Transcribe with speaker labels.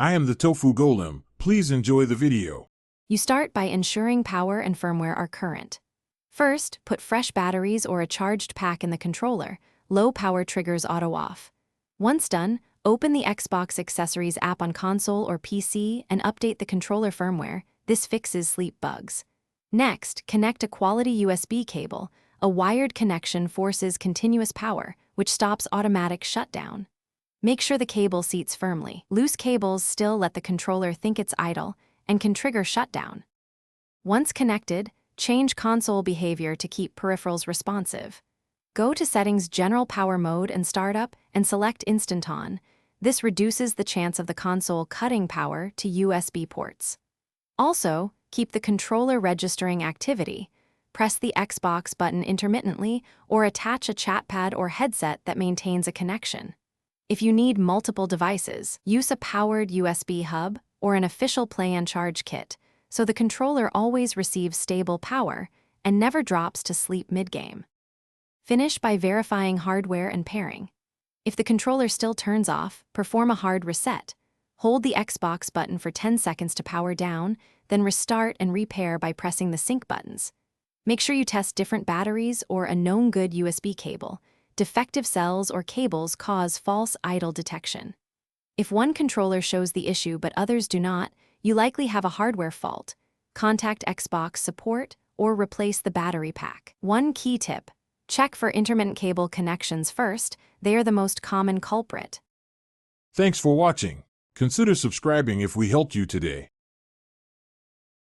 Speaker 1: I am the Tofu Golem. Please enjoy the video.
Speaker 2: You start by ensuring power and firmware are current. First, put fresh batteries or a charged pack in the controller. Low power triggers auto off. Once done, open the Xbox Accessories app on console or PC and update the controller firmware. This fixes sleep bugs. Next, connect a quality USB cable. A wired connection forces continuous power, which stops automatic shutdown. Make sure the cable seats firmly. Loose cables still let the controller think it's idle and can trigger shutdown. Once connected, change console behavior to keep peripherals responsive. Go to Settings General Power Mode and Startup and select Instant On. This reduces the chance of the console cutting power to USB ports. Also, keep the controller registering activity. Press the Xbox button intermittently or attach a chatpad or headset that maintains a connection. If you need multiple devices, use a powered USB hub or an official Play and Charge kit, so the controller always receives stable power and never drops to sleep mid-game. Finish by verifying hardware and pairing. If the controller still turns off, perform a hard reset. Hold the Xbox button for 10 seconds to power down, then restart and repair by pressing the sync buttons. Make sure you test different batteries or a known good USB cable. Defective cells or cables cause false idle detection. If one controller shows the issue but others do not, you likely have a hardware fault. Contact Xbox support or replace the battery pack. One key tip: check for intermittent cable connections first. They are the most common culprit.
Speaker 1: Thanks for watching. Consider subscribing if we helped you today.